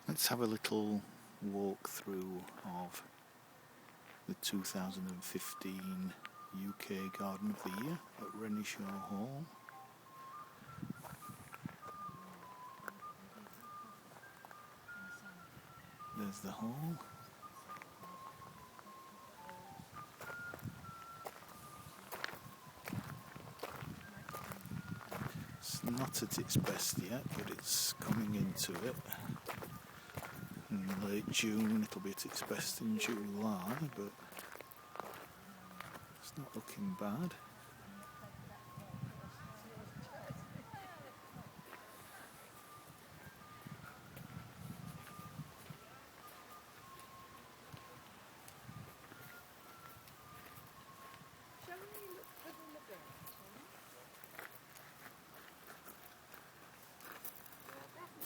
Let's have a little walk through of the 2015 UK Garden of the Year at Renishaw Hall. There's the hall. It's not at its best yet, but it's coming into it. In late June, it'll be at its best in July, but it's not looking bad.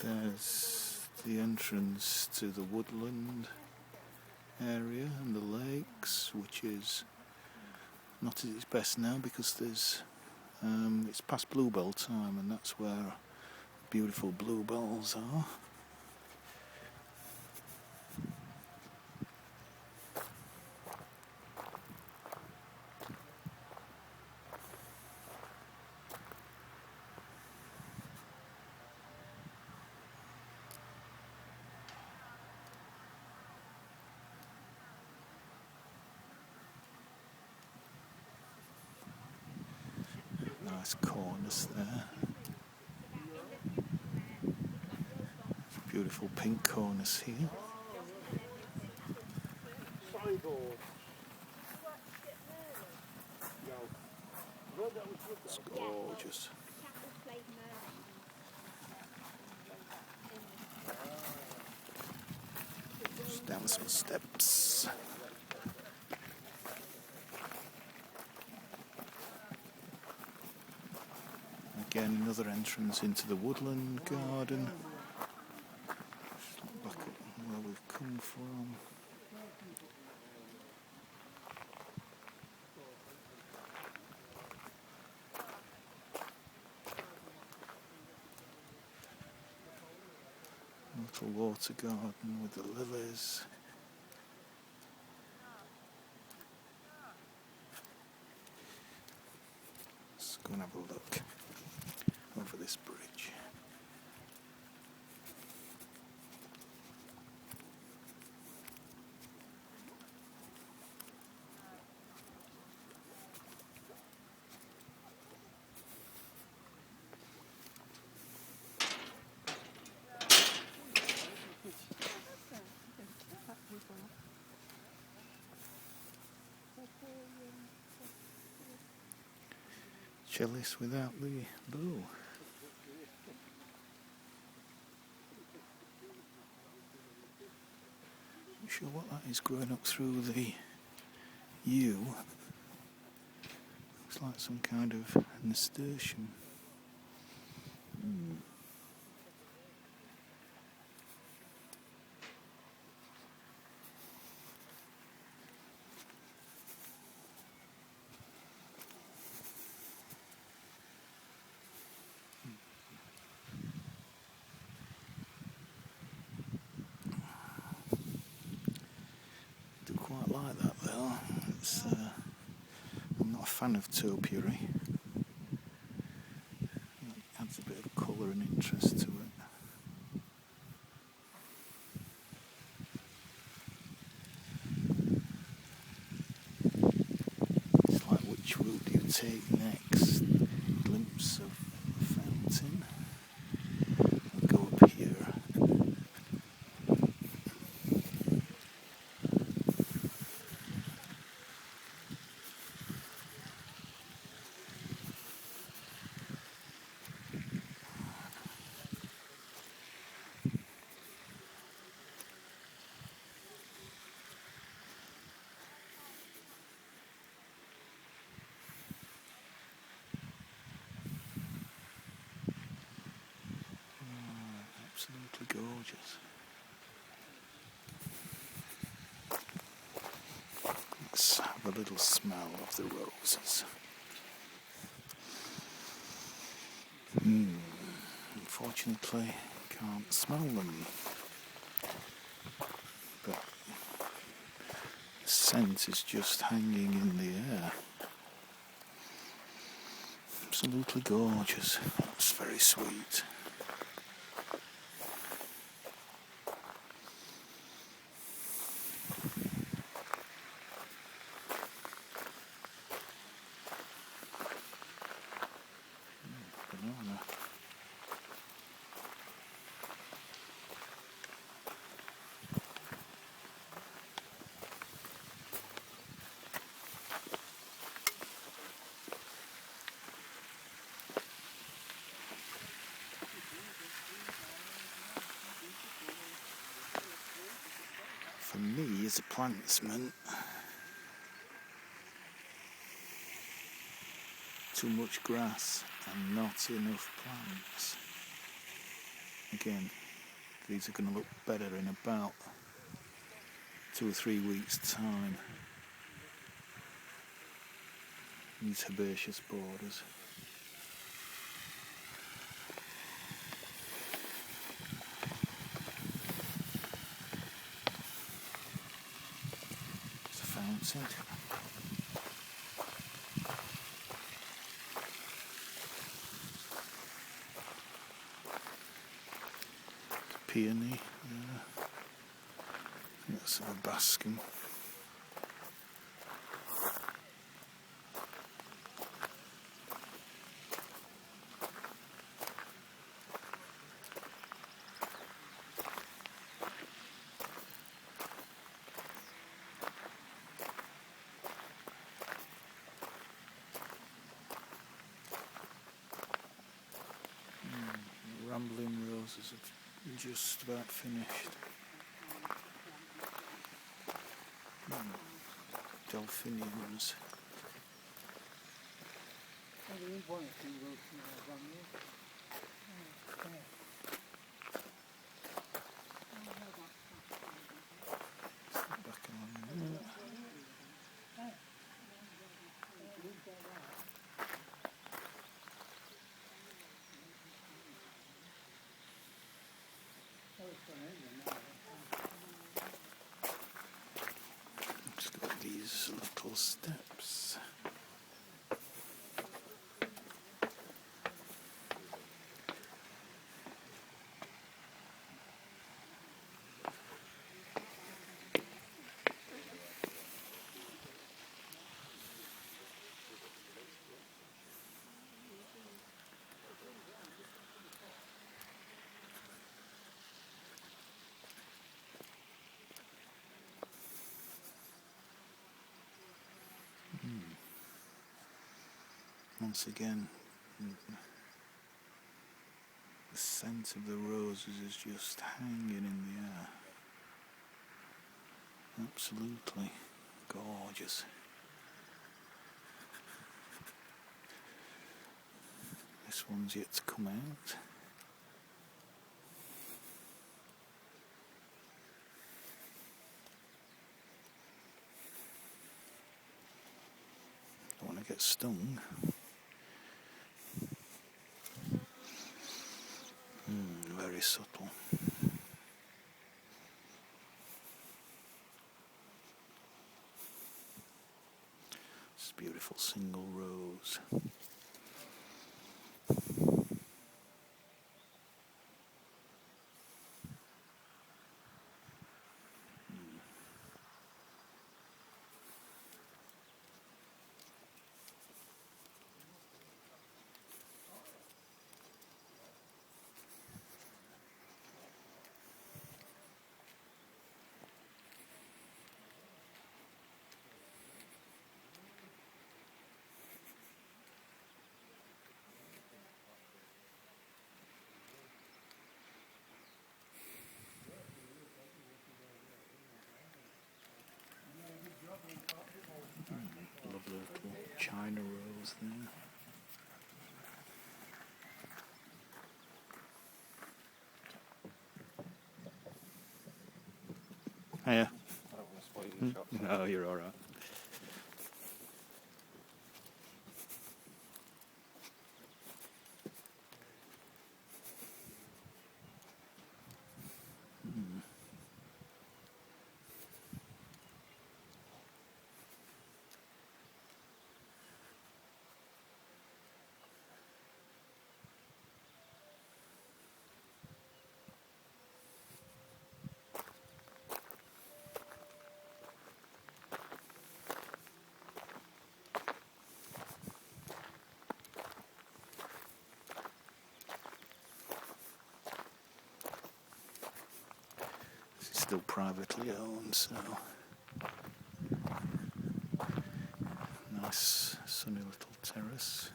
There's the entrance to the woodland area and the lakes, which is not at its best now because there's it's past bluebell time, and that's where beautiful bluebells are. Nice cornice there. Beautiful pink cornice here. It's gorgeous. Just down some steps. Again, another entrance into the woodland garden. Just look back at where we've come from. A little water garden with the lilies. Let's go and have a look over this bridge. Chalice without the bow. Not sure what that is growing up through the yew. Looks like some kind of nasturtium. Quite like that though. I'm not a fan of topiary. It adds a bit of colour and interest to it. It's like, which route do you take next? Glimpse of a fountain. I'll go up here. Absolutely gorgeous. Let's have a little smell of the roses. Unfortunately, can't smell them. scent is just hanging in the air. Absolutely gorgeous. It's very sweet. Banana. For me, as a plantsman, too much grass and not enough plants. Again, these are going to look better in about 2 or 3 weeks' time. These herbaceous borders. There's a fountain. Peony. That's a basking. Rambling roses have just about finished. Delphiniums. Back along there. Just got these little steps. Once again, the scent of the roses is just hanging in the air. Absolutely gorgeous. This one's yet to come out. Don't want to get stung. Very subtle. It's a beautiful single rose. Lovely little China rose there. Hiya. I don't want to spoil your shop. No, you're alright. still privately owned, so nice sunny little terrace.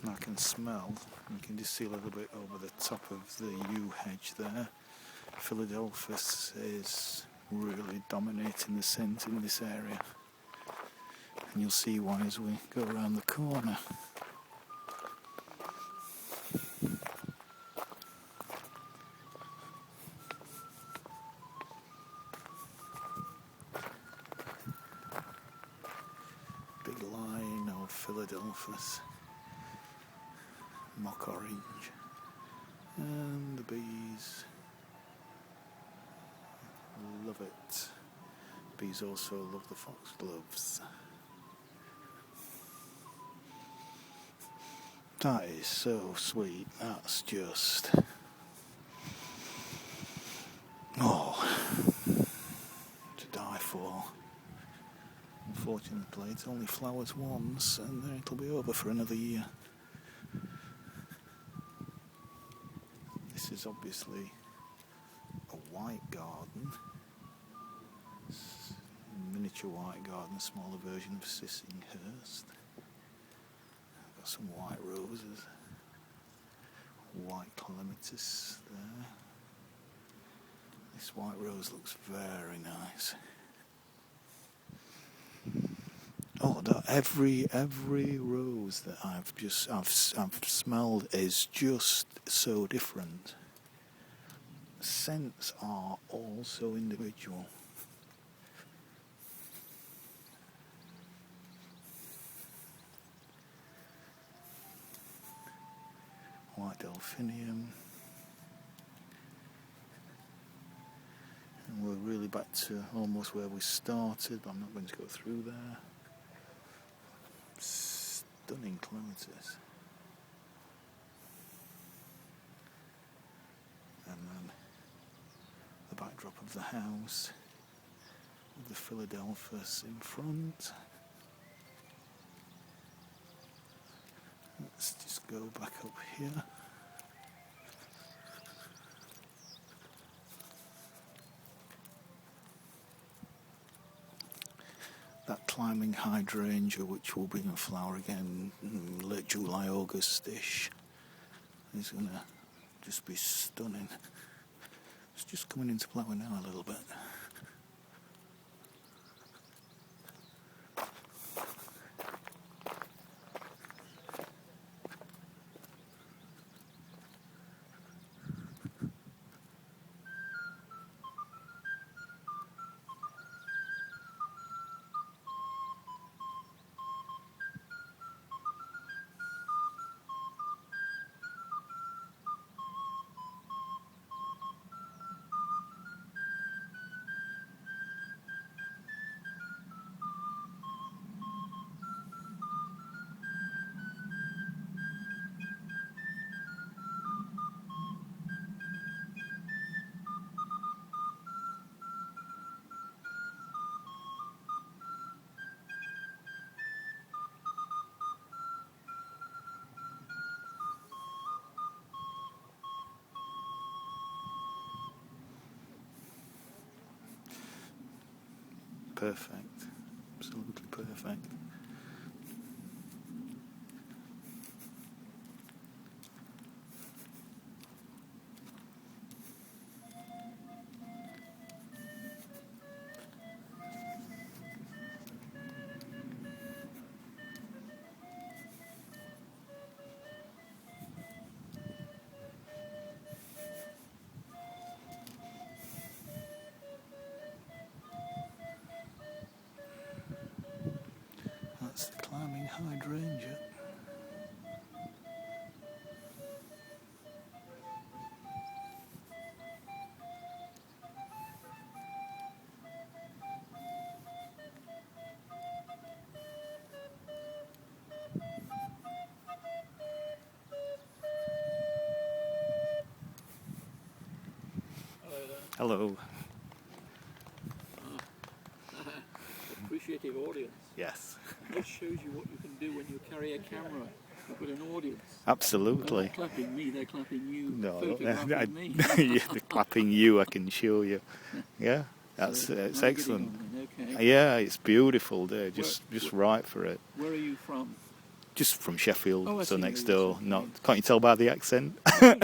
I can smell, you can just see a little bit over the top of the yew hedge there. Philadelphus is really dominating the scent in this area, and you'll see why as we go around the corner. Big line of Philadelphus, mock orange, and the bees love it. Bees also love the foxgloves. That is so sweet. That's just, to die for. Unfortunately, it only flowers once, and then it'll be over for another year. This is obviously a white garden, miniature white garden, a smaller version of Sissinghurst. I've got some white roses, white clematis there. This white rose looks very nice. Oh, every rose that I've smelled is just so different. Scents are all so individual. White delphinium. And we're really back to almost where we started, but I'm not going to go through there. Stunning clematis. And then the backdrop of the house with the Philadelphus in front. Let's just go back up here. That climbing hydrangea, which will be in flower again in late July, August-ish, is going to just be stunning. It's just coming into flower now a little bit. Perfect. Absolutely perfect. That's the climbing hydrangea. Hello. Appreciative audience. Yes. This shows you what you can do when you carry a camera with an audience. Absolutely. They're not clapping me, they're clapping you, No, photographing me. yeah, they're clapping you, I can show you. Yeah, that's So, it's how are you excellent. getting on then? Okay. Yeah, it's beautiful there, just right for it. Where are you from? Just from Sheffield, Oh, I so see, next yes, door. okay. Not, can't you tell by the accent? No, I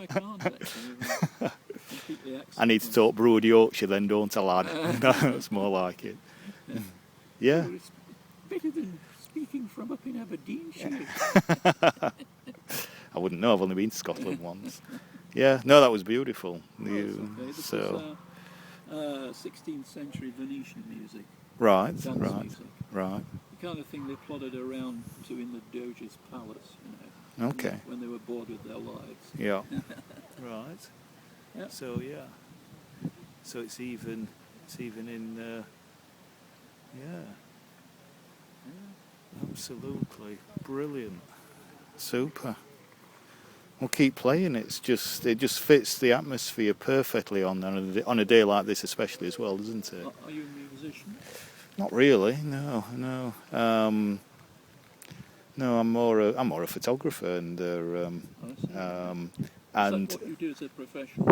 can't actually. Completely accent. I need to talk Broad Yorkshire then, don't I, lad? That's more like it. Yeah. Well, it's better than speaking from up in Aberdeenshire. I wouldn't know, I've only been to Scotland once. Yeah, no, that was beautiful. Okay. This is 16th century Venetian music. Right, Dance music. right. The kind of thing they plodded around to in the Doge's palace, you know. Okay. When they were bored with their lives. Yeah. Right. Yeah. So yeah. So it's even in. Yeah. Absolutely brilliant. Super. We'll keep playing. It just fits the atmosphere perfectly on a day like this, especially as well, doesn't it? Are you a musician? Not really. No. No, I'm more a photographer, and Is and that what you do as a profession?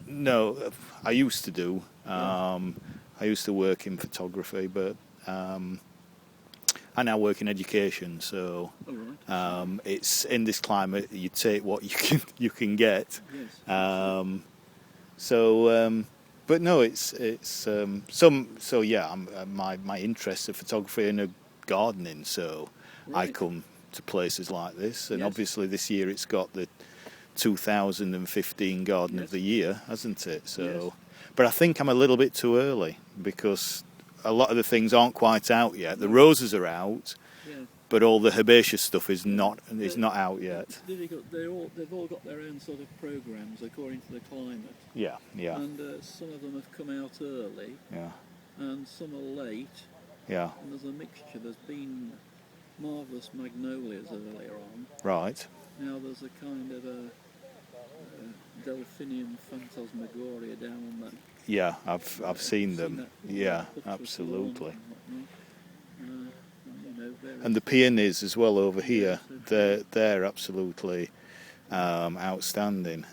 no, I used to do. I used to work in photography, but I now work in education. So it's in this climate, you take what you can get. Yes. But no, it's so yeah. My interests are photography and gardening. So I come to places like this, and obviously this year it's got the 2015 Garden of the Year, hasn't it? So, but I think I'm a little bit too early because a lot of the things aren't quite out yet. The roses are out, but all the herbaceous stuff is not out yet. They've all got their own sort of programs according to the climate. Yeah. And some of them have come out early. Yeah. And some are late. Yeah. And there's a mixture. There's been marvellous magnolias earlier on. Right. Now there's a kind of a Delphinium phantasmagoria down on that. Yeah, I've seen them. Yeah, absolutely. And the peonies as well over here. They're absolutely outstanding.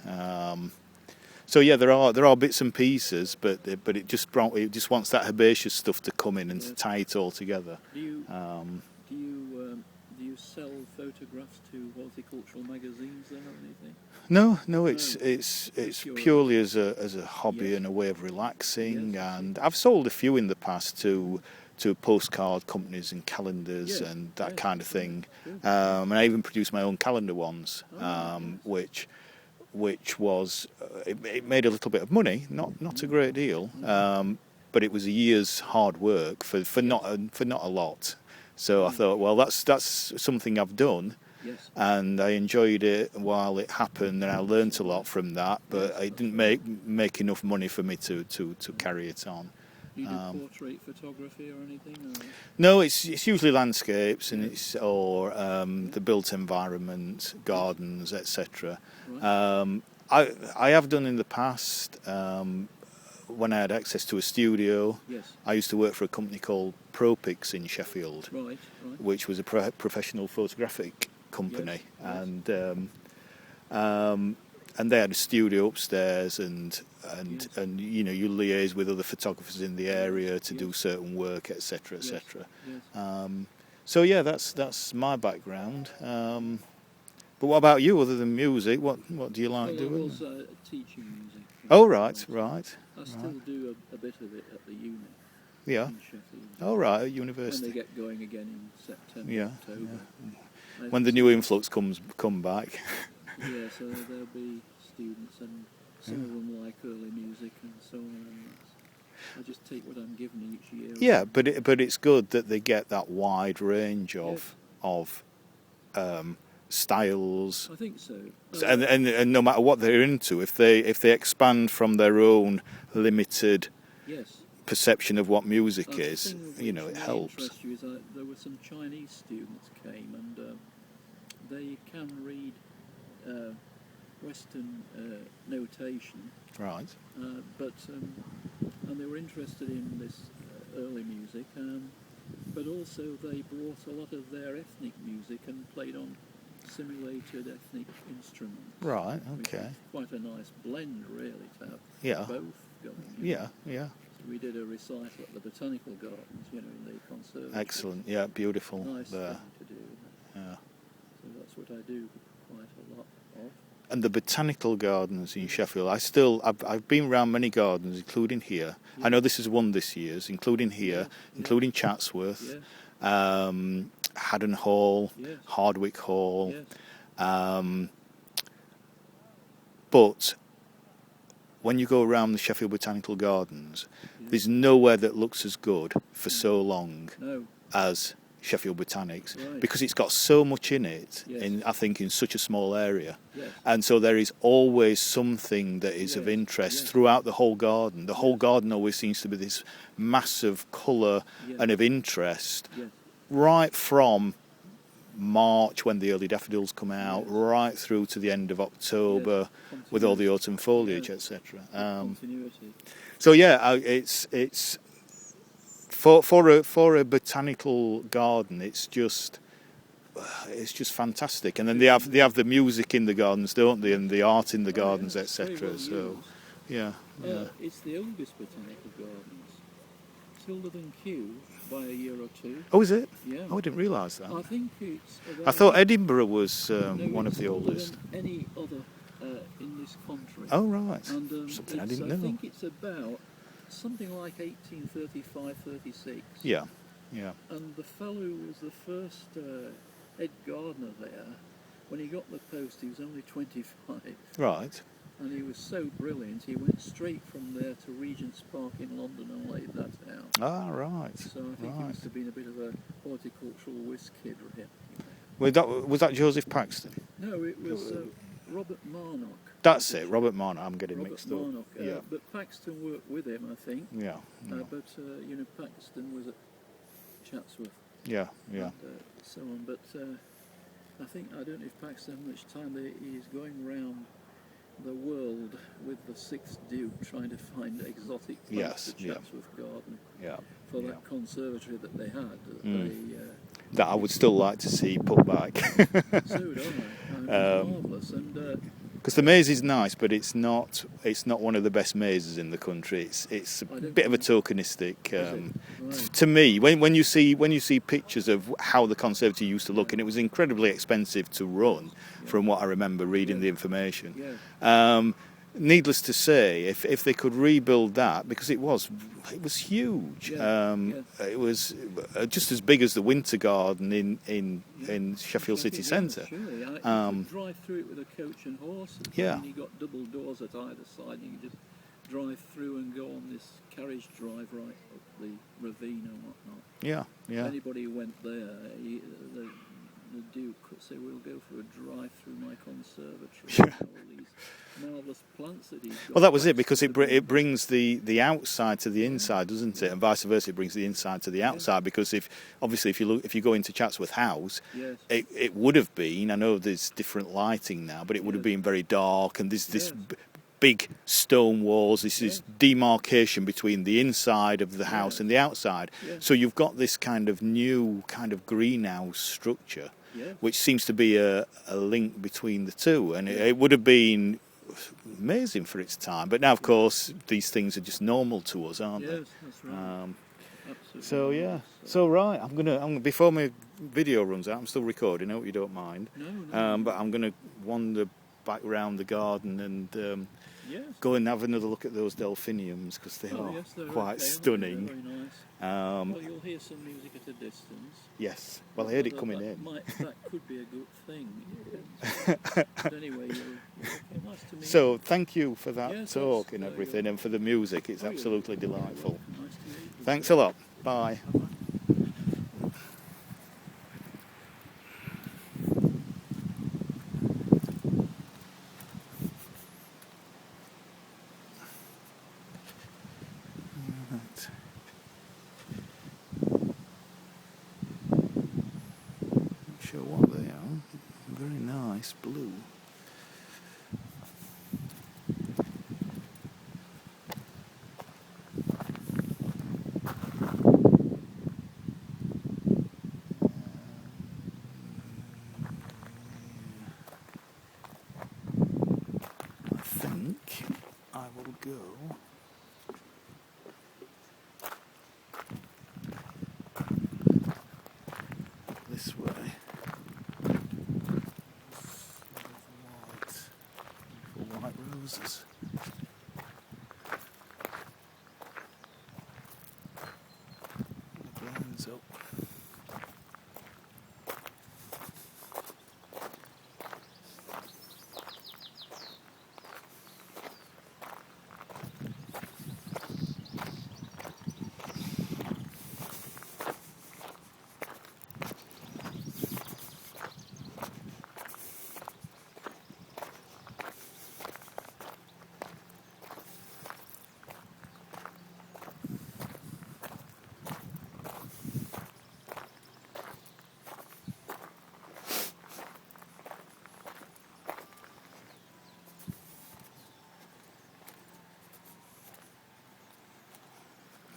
So yeah, there are bits and pieces, but it just wants that herbaceous stuff to come in and to tie it all together. Do you sell photographs to horticultural magazines there or anything? No, it's purely as a hobby and a way of relaxing. And I've sold a few in the past to postcard companies and calendars and that kind of thing. And I even produced my own calendar once, which was it made a little bit of money, not a great deal, but it was a year's hard work for not a lot. So I thought, well, that's something I've done. Yes. And I enjoyed it while it happened, and I learnt a lot from that. But it didn't make enough money for me to carry it on. Do you do portrait photography or anything? Or? No, it's usually landscapes, and it's the built environment, gardens, etc. Right. I have done in the past when I had access to a studio. Yes. I used to work for a company called ProPix in Sheffield, which was a professional photographic company, and they had a studio upstairs, and you know, you liaise with other photographers in the area to do certain work, etc., etc. So yeah, that's my background. But what about you? Other than music, what do you like doing? I was teaching music. Oh right. I still do a bit of it at the uni. Yeah. In Sheffield. Oh right, at university. When they get going again in September, October. Yeah. When the new influx come back. Yeah, so there'll be students, and some of them like early music and so on. And I just take what I'm given each year. Yeah, but it's good that they get that wide range of styles. I think so. And no matter what they're into, if they expand from their own limited perception of what music is, you know, it helps. You is there were some Chinese students came, and they can read Western notation, Right. and they were interested in this early music, but also they brought a lot of their ethnic music and played on simulated ethnic instruments. Right. Which Okay. is quite a nice blend, really, to have Yeah. both going. Yeah. Yeah. So we did a recital at the Botanical Gardens, in the conservatory. Excellent. Yeah. Beautiful. Nice There. thing to do. Yeah. So that's what I do quite a lot of. And the botanical gardens in Sheffield, I've been around many gardens, including here. Yeah. I know this is one this year's, including here, including Chatsworth, Haddon Hall, Hardwick Hall. Yes. But when you go around the Sheffield Botanical Gardens, there's nowhere that looks as good for so long as Sheffield Botanics, because it's got so much in it, I think in such a small area, and so there is always something that is of interest throughout the whole garden. The whole garden always seems to be this massive colour and of interest, right from March when the early daffodils come out, right through to the end of October with all the autumn foliage, etc. So yeah, it's for a botanical garden, it's just fantastic. And then they have the music in the gardens, don't they, and the art in the gardens, etc. So it's the oldest botanical gardens. It's older than Kew by a year or two. Oh, is it? Yeah. Oh, I didn't realise that. I think it's. I thought Edinburgh was one of the oldest. Than any other in this country. Oh right. And, something I didn't know. I think it's about something like 1835, 36. Yeah, yeah. And the fellow who was the first head gardener there, when he got the post, he was only 25. Right. And he was so brilliant, he went straight from there to Regent's Park in London and laid that out. Ah, right. So I think he must have been a bit of a horticultural whiz kid, really. Was that Joseph Paxton? No, it was Robert Marnock. That's it, Robert Marnock. I'm getting Robert mixed Marnock, up. Yeah. But Paxton worked with him, I think. Yeah. But Paxton was at Chatsworth. Yeah, yeah. And, so on. But I don't know if Paxton had much time. He's going round the world with the Sixth Duke trying to find exotic plants for Chatsworth Garden. Yeah. For that conservatory that they had. That I would still like to see put back. So do I. Marvellous. And because the maze is nice, but it's not one of the best mazes in the country. It's a bit of a tokenistic. To me, when you see pictures of how the conservatory used to look, and it was incredibly expensive to run, from what I remember reading the information. Needless to say, if they could rebuild that, because it was huge. It was just as big as the Winter Garden in Sheffield City Centre. Surely. You could drive through it with a coach and horses. Yeah. You got double doors at either side, and you could just drive through and go on this carriage drive right up the ravine and whatnot. Yeah, yeah. Anybody who went there, the Duke could say, "We'll go for a drive through my conservatory." All these marvellous plants that he's got. Well, that was it, because it brings the outside to the inside, doesn't it? And vice versa, it brings the inside to the outside. Because if you go into Chatsworth House, it would have been. I know there's different lighting now, but it would have been very dark, and there's this big stone walls. This is demarcation between the inside of the house and the outside. So you've got this kind of new kind of greenhouse structure, which seems to be a link between the two, and it would have been amazing for its time. But now, of course, these things are just normal to us, aren't they? Yes, that's right. Absolutely. So yeah. So right, I'm gonna before my video runs out, I'm still recording. I hope you don't mind. No. But I'm gonna wander back round the garden and go and have another look at those delphiniums, because they are quite stunning. Very nice. Well, you'll hear some music at a distance. Yes. Well, I heard it coming in. That could be a good thing. But anyway, nice to meet you. So thank you for that Yes, talk and everything, and for the music. It's absolutely delightful. Nice to meet you. Thanks a lot. Bye. Not sure what they are. Very nice blue. go this way. White roses. The blinds up.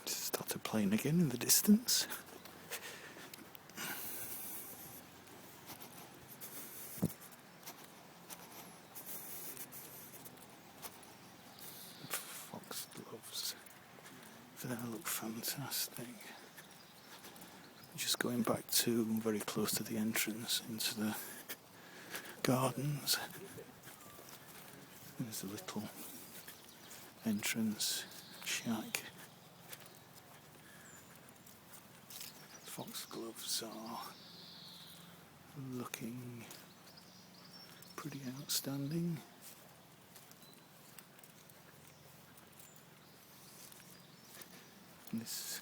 Started playing again in the distance. Foxgloves. They look fantastic. Just going back to very close to the entrance into the gardens. There's a little entrance shack. Foxgloves are looking pretty outstanding. And this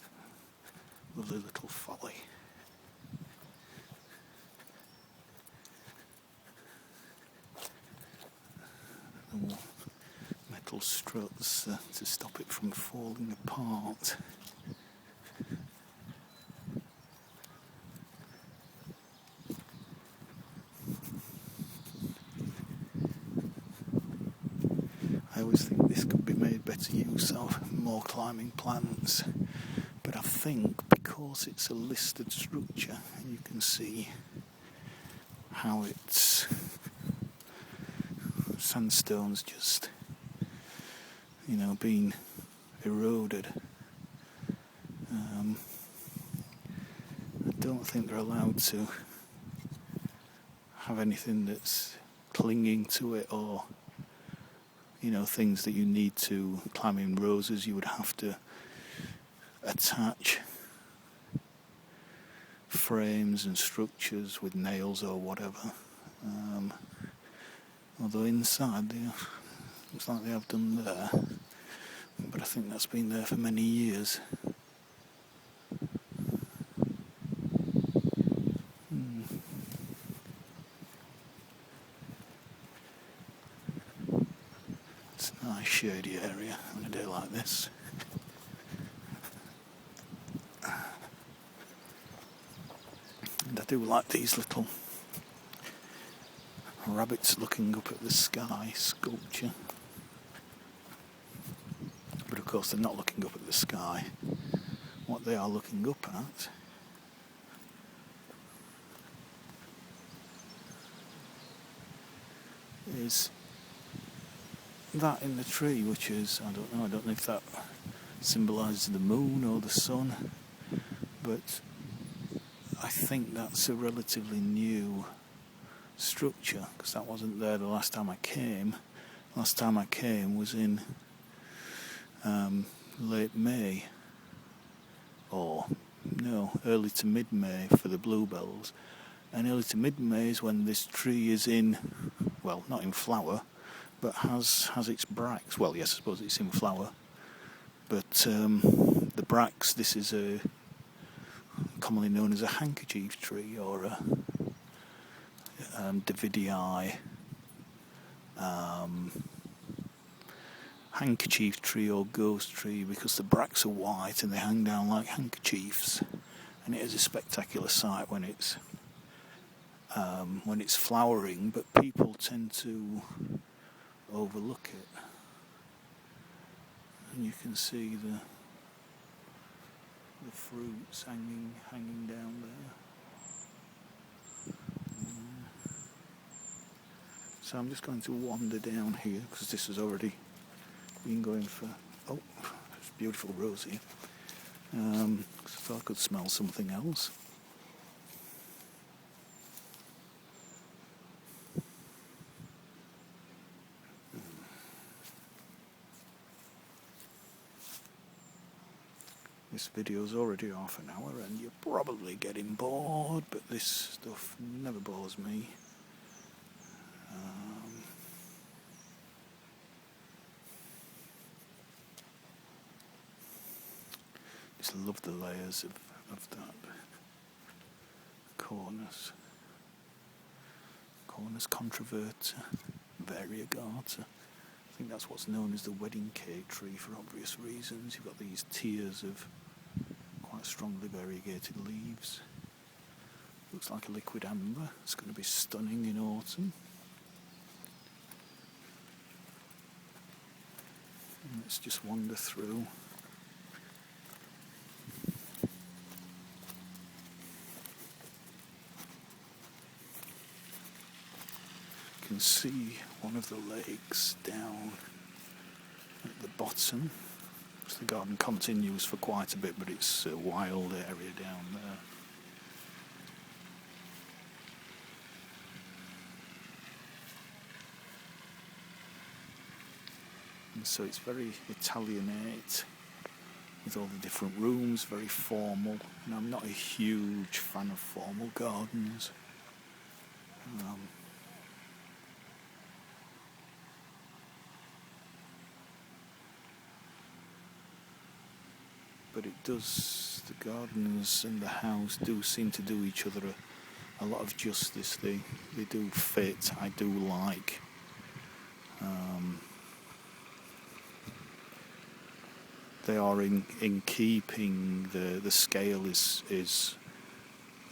lovely little folly. The metal struts to stop it from falling apart. I always think this could be made better use of, more climbing plants, but I think because it's a listed structure, you can see how it's sandstone's just, being eroded. I don't think they're allowed to have anything that's clinging to it, or things that you need to climb in roses. You would have to attach frames and structures with nails or whatever. Although inside looks like they have done there, but I think that's been there for many years. It's a nice shady area on a day like this. And I do like these little rabbits looking up at the sky sculpture. But of course they're not looking up at the sky. What they are looking up at is that in the tree, which is, I don't know if that symbolises the moon or the sun, but I think that's a relatively new structure, because that wasn't there the last time I came. Last time I came was in late May, or no, early to mid-May for the bluebells. And early to mid-May is when this tree is in, well, not in flower, but has its bracts. Well, yes, I suppose it's in flower, but the bracts, this is a commonly known as a handkerchief tree, or a Davidii handkerchief tree or ghost tree, because the bracts are white and they hang down like handkerchiefs, and it is a spectacular sight when it's flowering, but people tend to overlook it. And you can see the fruits hanging down there. So I'm just going to wander down here, because this has already been going for... Oh, it's a beautiful rose here. So I could smell something else. This video's already half an hour and you're probably getting bored, but this stuff never bores me. Just love the layers of that. Cornus controverta, variegata. I think that's what's known as the wedding cake tree for obvious reasons. You've got these tiers of quite strongly variegated leaves. Looks like a liquid amber. It's going to be stunning in autumn. And let's just wander through. You can see one of the lakes down at the bottom. So the garden continues for quite a bit, but it's a wild area down there. And so it's very Italianate, with all the different rooms, very formal. And I'm not a huge fan of formal gardens. But it does, the gardens and the house do seem to do each other a lot of justice. They do fit, I do like. They are in keeping, the scale is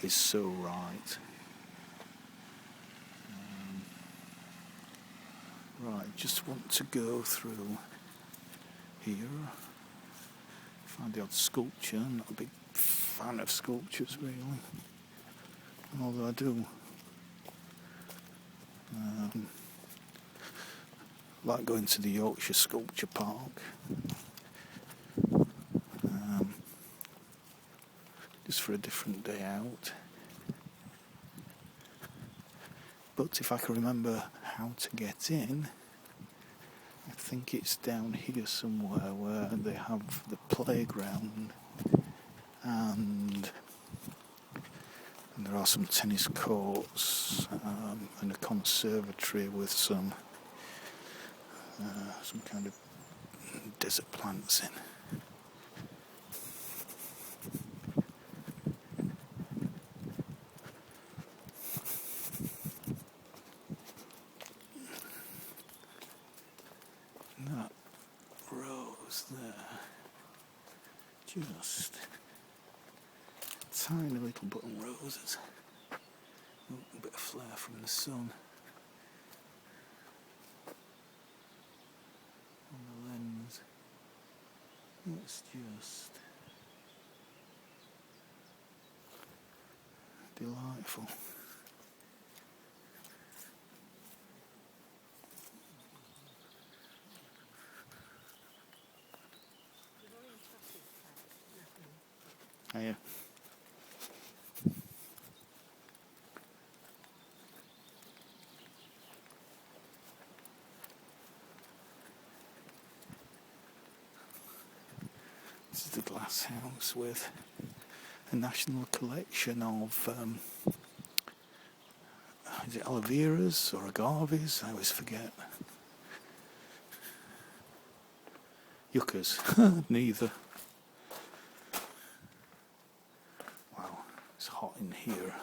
so right. Right, just want to go through here. Find the odd sculpture. I'm not a big fan of sculptures really, although I do like going to the Yorkshire Sculpture Park. Just for a different day out. But if I can remember how to get in, I think it's down here somewhere where they have the playground and there are some tennis courts and a conservatory with some kind of desert plants in. That rose there, just tiny little button roses. Oh, a bit of flare from the sun on the lens. It's just delightful. Oh, yeah. This is the glass house with a national collection of is it aloe veras or agaves? I always forget. Yuccas, neither. Wow, it's hot in here.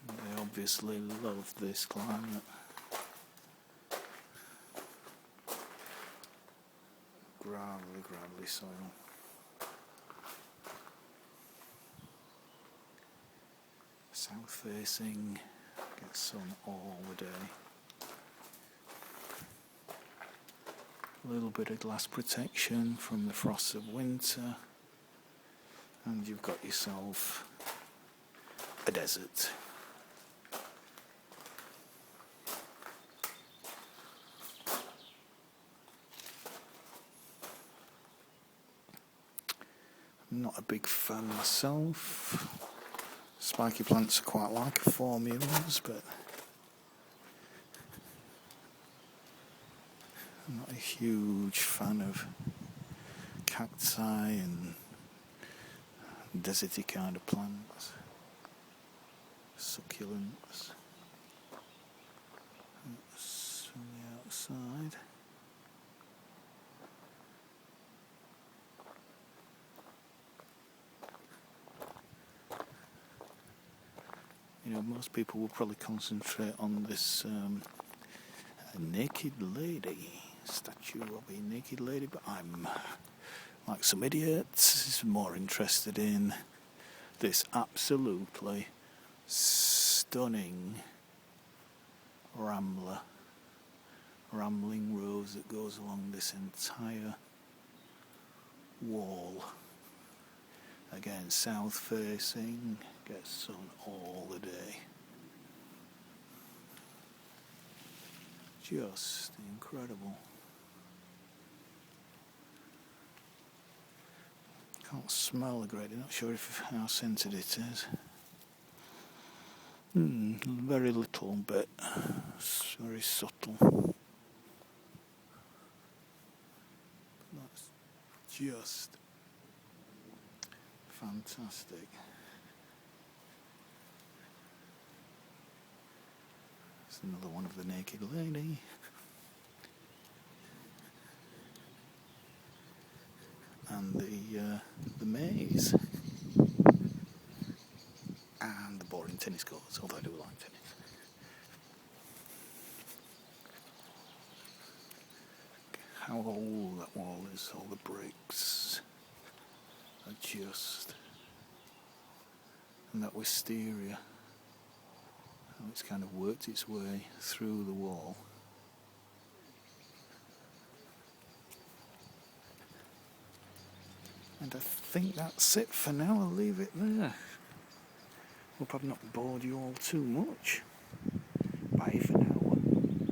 They obviously love this climate. Gravelly soil. South facing, get sun all the day. A little bit of glass protection from the frosts of winter, and you've got yourself a desert. Not a big fan myself. Spiky plants are quite like formulas, but I'm not a huge fan of cacti and deserty kind of plants. Succulents. That's from the outside. You know, most people will probably concentrate on this naked lady, statue of a naked lady, but I'm, like some idiots, more interested in this absolutely stunning rambling rose that goes along this entire wall. Again, south facing, gets sun all the day. Just incredible. Can't smell the great, not sure how scented it is. Very little bit, it's very subtle. That's just fantastic. It's another one of the naked lady. And the maze. And the boring tennis courts, although I do like tennis. How old that wall is, all the bricks are just... And that wisteria, how it's kind of worked its way through the wall. And I think that's it for now, I'll leave it there. Hope I've not bored you all too much. Bye for now.